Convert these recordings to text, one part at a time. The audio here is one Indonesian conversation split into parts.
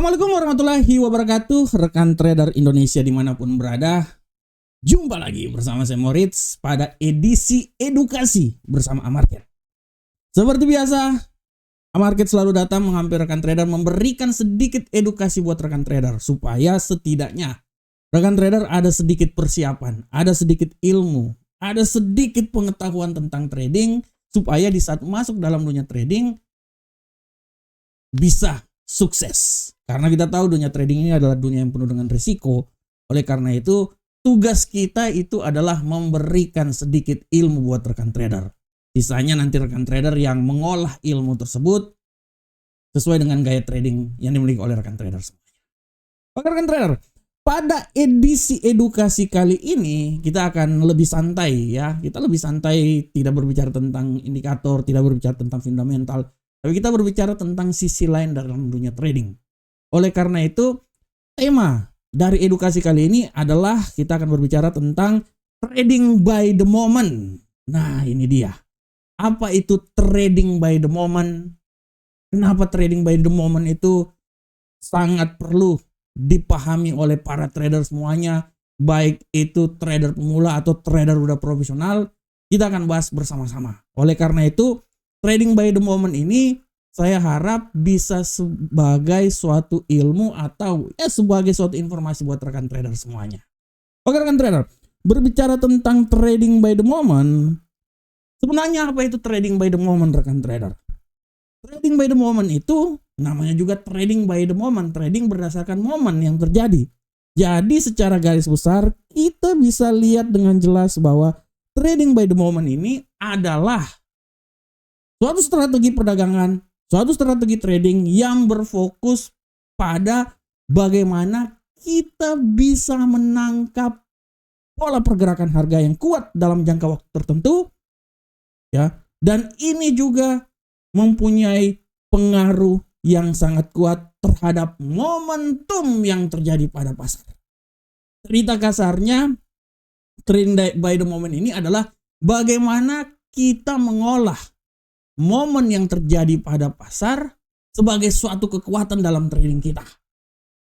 Assalamualaikum warahmatullahi wabarakatuh, rekan trader Indonesia dimanapun berada. Jumpa lagi bersama saya Moritz pada edisi edukasi bersama Amarket. Seperti biasa, Amarket selalu datang menghampiri rekan trader, memberikan sedikit edukasi buat rekan trader supaya setidaknya rekan trader ada sedikit persiapan, ada sedikit ilmu, ada sedikit pengetahuan tentang trading supaya di saat masuk dalam dunia trading bisa sukses. Karena kita tahu dunia trading ini adalah dunia yang penuh dengan risiko. Oleh karena itu, tugas kita itu adalah memberikan sedikit ilmu buat rekan trader. Sisanya nanti rekan trader yang mengolah ilmu tersebut sesuai dengan gaya trading yang dimiliki oleh rekan trader semuanya. Oke rekan trader, pada edisi edukasi kali ini kita akan lebih santai ya. Kita lebih santai, tidak berbicara tentang indikator, tidak berbicara tentang fundamental, tapi kita berbicara tentang sisi lain dalam dunia trading. Oleh karena itu, tema dari edukasi kali ini adalah kita akan berbicara tentang trading by the moment. Nah, ini dia. Apa itu trading by the moment? Kenapa trading by the moment itu sangat perlu dipahami oleh para trader semuanya, baik itu trader pemula atau trader udah profesional, kita akan bahas bersama-sama. Oleh karena itu, trading by the moment ini saya harap bisa sebagai suatu ilmu atau sebagai suatu informasi buat rekan trader semuanya. Oke rekan trader, berbicara tentang trading by the moment, sebenarnya apa itu trading by the moment rekan trader? Trading by the moment itu namanya juga trading by the moment, trading berdasarkan momen yang terjadi. Jadi secara garis besar kita bisa lihat dengan jelas bahwa trading by the moment ini adalah suatu strategi perdagangan, suatu strategi trading yang berfokus pada bagaimana kita bisa menangkap pola pergerakan harga yang kuat dalam jangka waktu tertentu ya, dan ini juga mempunyai pengaruh yang sangat kuat terhadap momentum yang terjadi pada pasar. Cerita kasarnya, trading by the moment ini adalah bagaimana kita mengolah momen yang terjadi pada pasar sebagai suatu kekuatan dalam trading kita.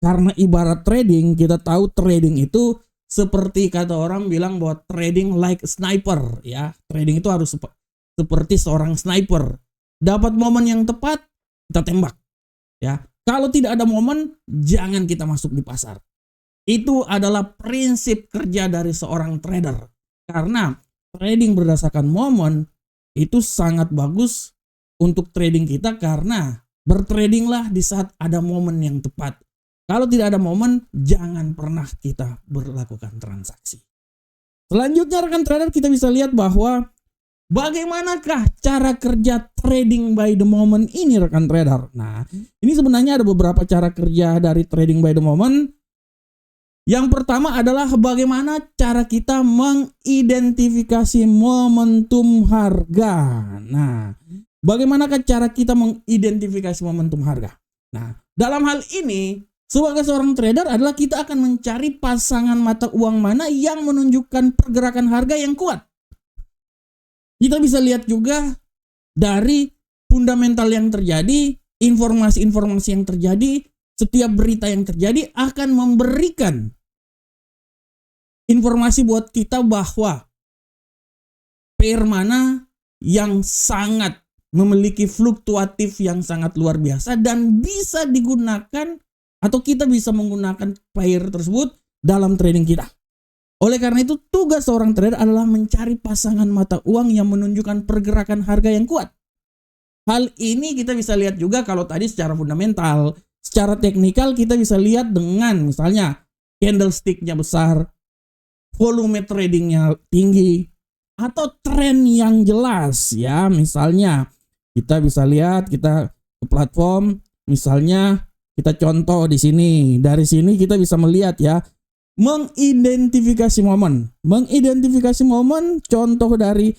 Karena ibarat trading, kita tahu trading itu seperti kata orang bilang bahwa trading like a sniper ya. Trading itu harus seperti seorang sniper. Dapat momen yang tepat, kita tembak. Ya. Kalau tidak ada momen, jangan kita masuk di pasar. Itu adalah prinsip kerja dari seorang trader. Karena trading berdasarkan momen itu sangat bagus untuk trading kita karena bertradinglah di saat ada momen yang tepat. Kalau tidak ada momen, jangan pernah kita berlakukan transaksi. Selanjutnya rekan trader kita bisa lihat bahwa bagaimanakah cara kerja trading by the moment ini rekan trader. Nah, ini sebenarnya ada beberapa cara kerja dari trading by the moment. Yang pertama adalah bagaimana cara kita mengidentifikasi momentum harga. Nah, bagaimanakah cara kita mengidentifikasi momentum harga? Nah, dalam hal ini, sebagai seorang trader adalah kita akan mencari pasangan mata uang mana yang menunjukkan pergerakan harga yang kuat. Kita bisa lihat juga dari fundamental yang terjadi, informasi-informasi yang terjadi, setiap berita yang terjadi akan memberikan informasi buat kita bahwa pair mana yang sangat memiliki fluktuatif yang sangat luar biasa dan bisa digunakan atau kita bisa menggunakan pair tersebut dalam trading kita. Oleh karena itu tugas seorang trader adalah mencari pasangan mata uang yang menunjukkan pergerakan harga yang kuat. Hal ini kita bisa lihat juga kalau tadi secara fundamental, secara teknikal kita bisa lihat dengan misalnya candlestick-nya besar, volume tradingnya tinggi, atau tren yang jelas ya. Misalnya kita bisa lihat, kita ke platform, misalnya kita contoh di sini. Dari sini kita bisa melihat ya, mengidentifikasi momen. Mengidentifikasi momen, contoh dari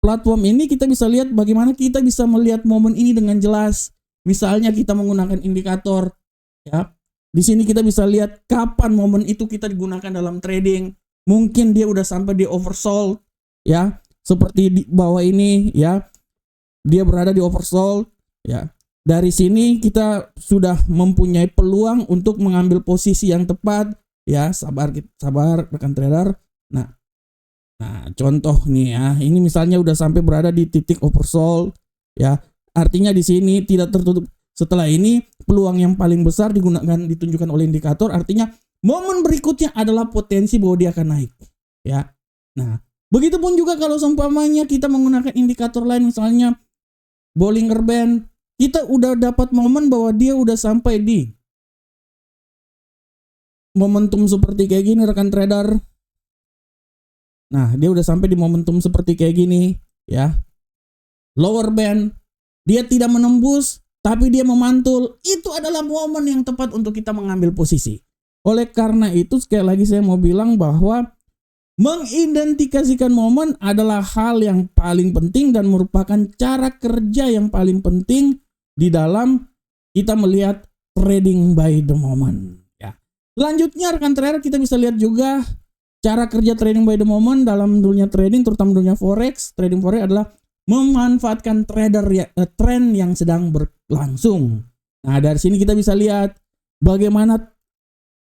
platform ini kita bisa lihat bagaimana kita bisa melihat momen ini dengan jelas. Misalnya kita menggunakan indikator ya. Di sini kita bisa lihat kapan momen itu kita digunakan dalam trading. Mungkin dia udah sampai di oversold ya, seperti di bawah ini ya. Dia berada di oversold ya. Dari sini kita sudah mempunyai peluang untuk mengambil posisi yang tepat, ya. Sabar rekan trader. Nah, contoh nih ya, ini misalnya udah sampai berada di titik oversold, ya. Artinya di sini tidak tertutup. Setelah ini peluang yang paling besar ditunjukkan oleh indikator, artinya momen berikutnya adalah potensi bahwa dia akan naik, ya. Nah, begitupun juga kalau seumpamanya kita menggunakan indikator lain, misalnya Bollinger Band, kita udah dapat momen bahwa dia udah sampai di momentum seperti kayak gini rekan trader. Nah, dia udah sampai di momentum seperti kayak gini, ya. Lower band, dia tidak menembus, tapi dia memantul. Itu adalah momen yang tepat untuk kita mengambil posisi. Oleh karena itu, sekali lagi saya mau bilang bahwa mengidentifikasikan momen adalah hal yang paling penting dan merupakan cara kerja yang paling penting di dalam kita melihat trading by the moment, ya. Selanjutnya rekan trader, kita bisa lihat juga cara kerja trading by the moment dalam dunia trading, terutama dunia forex. Trading forex adalah memanfaatkan tren yang sedang berlangsung. Nah, dari sini kita bisa lihat bagaimana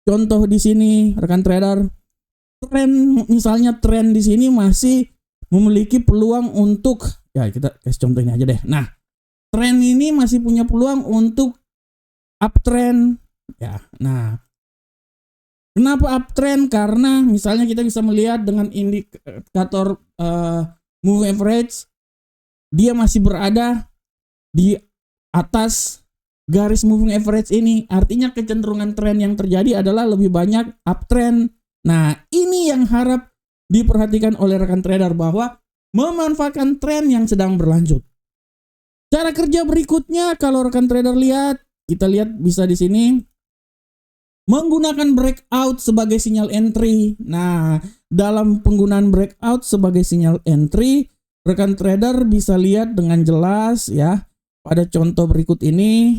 contoh di sini rekan trader. Misalnya tren di sini masih memiliki peluang untuk, ya kita kasih contoh ini aja deh. Nah, tren ini masih punya peluang untuk uptrend, ya. Nah, kenapa uptrend? Karena misalnya kita bisa melihat dengan indikator moving average, dia masih berada di atas garis moving average ini. Artinya kecenderungan tren yang terjadi adalah lebih banyak uptrend. Nah, ini yang harap diperhatikan oleh rekan trader, bahwa memanfaatkan tren yang sedang berlanjut. Cara kerja berikutnya kalau rekan trader lihat, kita lihat bisa di sini. Menggunakan breakout sebagai sinyal entry. Nah, dalam penggunaan breakout sebagai sinyal entry, rekan trader bisa lihat dengan jelas, ya, pada contoh berikut ini.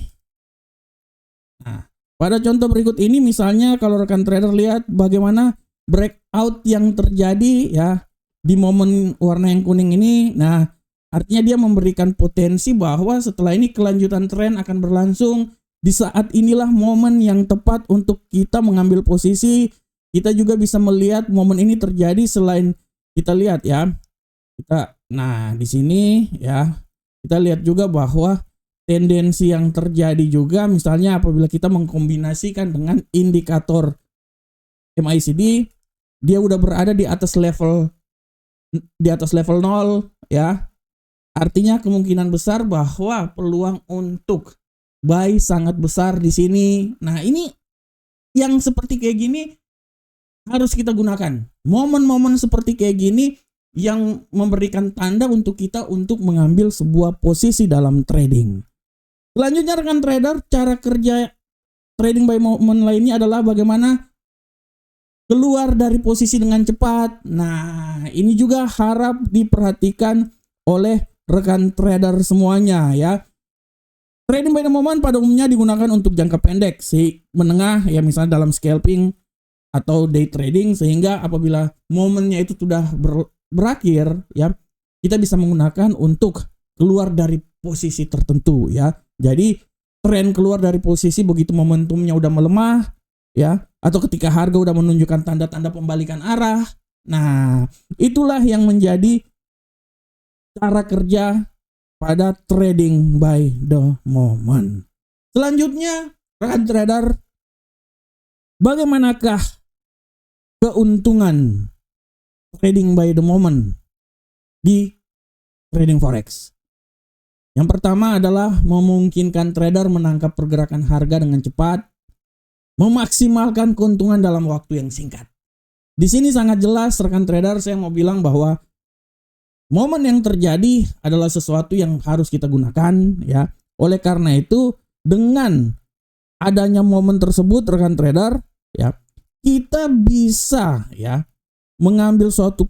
Nah, pada contoh berikut ini misalnya kalau rekan trader lihat bagaimana breakout yang terjadi, ya, di momen warna yang kuning ini. Nah, artinya dia memberikan potensi bahwa setelah ini kelanjutan tren akan berlangsung. Di saat inilah momen yang tepat untuk kita mengambil posisi. Kita juga bisa melihat momen ini terjadi selain kita lihat, ya. Nah, di sini, ya, kita lihat juga bahwa tendensi yang terjadi juga misalnya apabila kita mengkombinasikan dengan indikator MACD, dia udah berada di atas level 0, ya. Artinya kemungkinan besar bahwa peluang untuk buy sangat besar di sini. Nah, ini yang seperti kayak gini harus kita gunakan. Momen-momen seperti kayak gini yang memberikan tanda untuk kita untuk mengambil sebuah posisi dalam trading. Selanjutnya rekan trader, cara kerja trading by moment lainnya adalah bagaimana keluar dari posisi dengan cepat. Nah, ini juga harap diperhatikan oleh rekan trader semuanya, ya. Trading by the moment pada umumnya digunakan untuk jangka pendek, menengah, ya, misalnya dalam scalping atau day trading, sehingga apabila momennya itu sudah berakhir, ya, kita bisa menggunakan untuk keluar dari posisi tertentu, ya. Jadi tren keluar dari posisi begitu momentumnya udah melemah, ya, atau ketika harga udah menunjukkan tanda-tanda pembalikan arah. Nah, itulah yang menjadi cara kerja pada trading by the moment. Selanjutnya, rekan trader, bagaimanakah keuntungan trading by the moment di trading forex? Yang pertama adalah memungkinkan trader menangkap pergerakan harga dengan cepat, memaksimalkan keuntungan dalam waktu yang singkat. Di sini sangat jelas rekan trader, saya mau bilang bahwa momen yang terjadi adalah sesuatu yang harus kita gunakan, ya. Oleh karena itu, dengan adanya momen tersebut rekan trader, ya, kita bisa, ya, mengambil suatu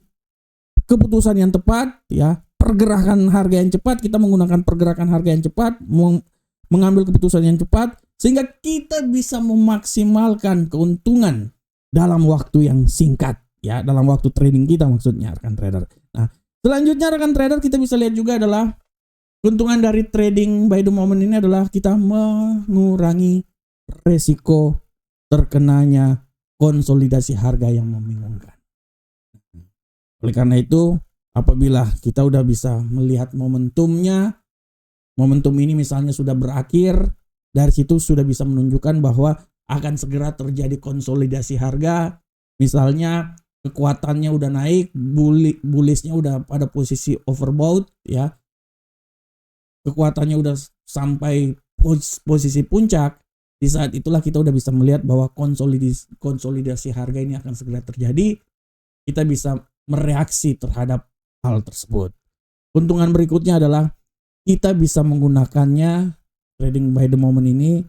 keputusan yang tepat, ya. Pergerakan harga yang cepat, kita menggunakan pergerakan harga yang cepat, mengambil keputusan yang cepat, sehingga kita bisa memaksimalkan keuntungan dalam waktu yang singkat, ya, dalam waktu trading kita maksudnya rekan trader. Nah, selanjutnya rekan trader kita bisa lihat juga adalah Keuntungan dari trading by the moment ini adalah kita mengurangi resiko terkenanya konsolidasi harga yang membingungkan. Oleh karena itu, apabila kita udah bisa melihat momentumnya, momentum ini misalnya sudah berakhir, dari situ sudah bisa menunjukkan bahwa akan segera terjadi konsolidasi harga. Misalnya kekuatannya udah naik, bullishnya udah pada posisi overbought ya. Kekuatannya udah sampai posisi puncak. Di saat itulah kita udah bisa melihat bahwa konsolidasi harga ini akan segera terjadi. Kita bisa mereaksi terhadap hal tersebut. Keuntungan berikutnya adalah kita bisa menggunakannya trading by the moment ini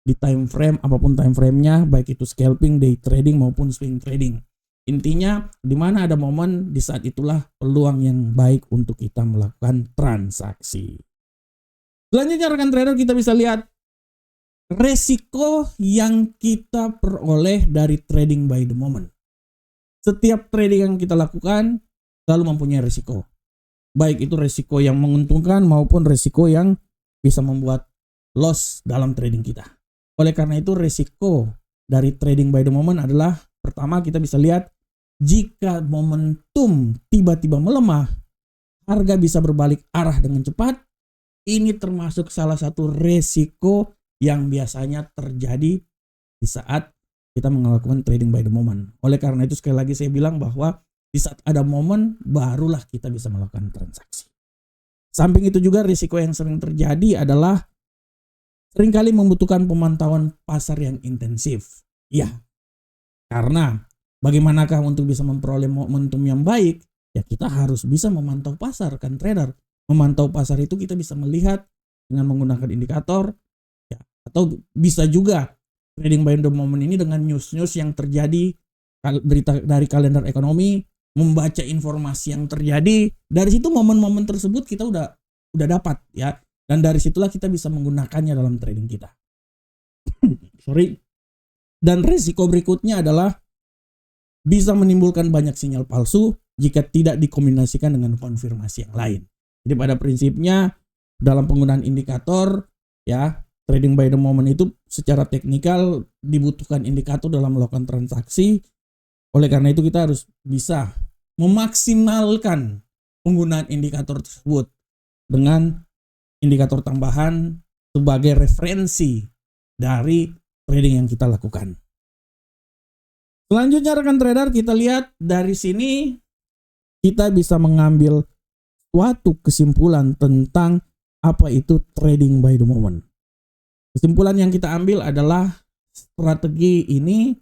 di time frame, apapun time frame-nya, baik itu scalping, day trading maupun swing trading. Intinya di mana ada momen, di saat itulah peluang yang baik untuk kita melakukan transaksi. Selanjutnya rekan trader, kita bisa lihat resiko yang kita peroleh dari trading by the moment. Setiap trading yang kita lakukan selalu mempunyai resiko. Baik itu resiko yang menguntungkan maupun resiko yang bisa membuat loss dalam trading kita. Oleh karena itu resiko dari trading by the moment adalah, pertama kita bisa lihat jika momentum tiba-tiba melemah, harga bisa berbalik arah dengan cepat. Ini termasuk salah satu resiko yang biasanya terjadi di saat kita melakukan trading by the moment. Oleh karena itu sekali lagi saya bilang bahwa di saat ada momen barulah kita bisa melakukan transaksi. Samping itu juga risiko yang sering terjadi adalah seringkali membutuhkan pemantauan pasar yang intensif. Ya, karena bagaimanakah untuk bisa memperoleh momentum yang baik? Ya kita harus bisa memantau pasar kan trader. Memantau pasar itu kita bisa melihat dengan menggunakan indikator ya, atau bisa juga trading by the moment ini dengan news-news yang terjadi, berita dari kalender ekonomi, membaca informasi yang terjadi. Dari situ momen-momen tersebut kita udah dapat ya. Dan dari situlah kita bisa menggunakannya dalam trading kita. Dan risiko berikutnya adalah bisa menimbulkan banyak sinyal palsu jika tidak dikombinasikan dengan konfirmasi yang lain. Jadi pada prinsipnya dalam penggunaan indikator ya, trading by the moment itu secara teknikal dibutuhkan indikator dalam melakukan transaksi. Oleh karena itu kita harus bisa memaksimalkan penggunaan indikator tersebut dengan indikator tambahan sebagai referensi dari trading yang kita lakukan. Selanjutnya rekan trader, kita lihat dari sini kita bisa mengambil suatu kesimpulan tentang apa itu trading by the moment. Kesimpulan yang kita ambil adalah strategi ini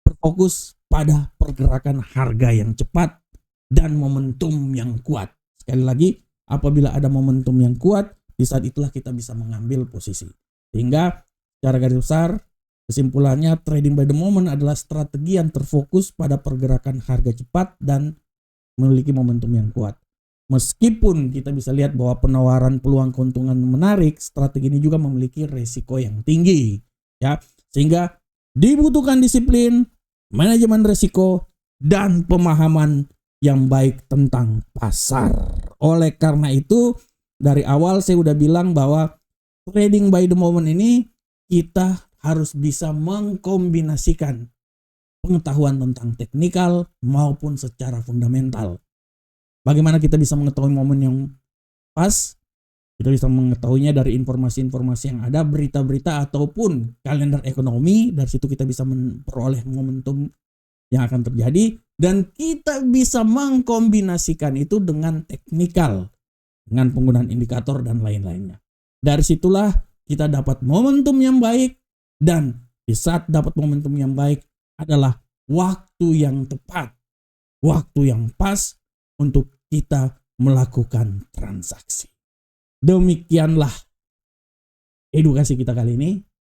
berfokus pada pergerakan harga yang cepat dan momentum yang kuat. Sekali lagi, apabila ada momentum yang kuat, di saat itulah kita bisa mengambil posisi. Sehingga secara garis besar, kesimpulannya trading by the moment adalah strategi yang terfokus pada pergerakan harga cepat dan memiliki momentum yang kuat. Meskipun kita bisa lihat bahwa penawaran peluang keuntungan menarik, strategi ini juga memiliki resiko yang tinggi. Ya, sehingga dibutuhkan disiplin, manajemen resiko, dan pemahaman yang baik tentang pasar. Oleh karena itu, dari awal saya udah bilang bahwa trading by the moment ini kita harus bisa mengkombinasikan pengetahuan tentang teknikal maupun secara fundamental. Bagaimana kita bisa mengetahui momen yang pas? Kita bisa mengetahuinya dari informasi-informasi yang ada, berita-berita ataupun kalender ekonomi. Dari situ kita bisa memperoleh momentum yang akan terjadi, dan kita bisa mengkombinasikan itu dengan teknikal, dengan penggunaan indikator dan lain-lainnya. Dari situlah kita dapat momentum yang baik, dan di saat dapat momentum yang baik adalah waktu yang tepat, waktu yang pas untuk kita melakukan transaksi. Demikianlah edukasi kita kali ini.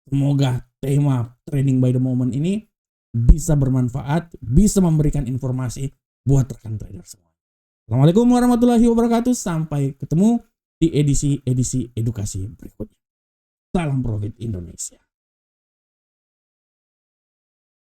Semoga tema trading by the moment ini bisa bermanfaat, bisa memberikan informasi buat rekan trader semua. Assalamualaikum warahmatullahi wabarakatuh. Sampai ketemu di edisi edukasi berikutnya. Salam profit Indonesia.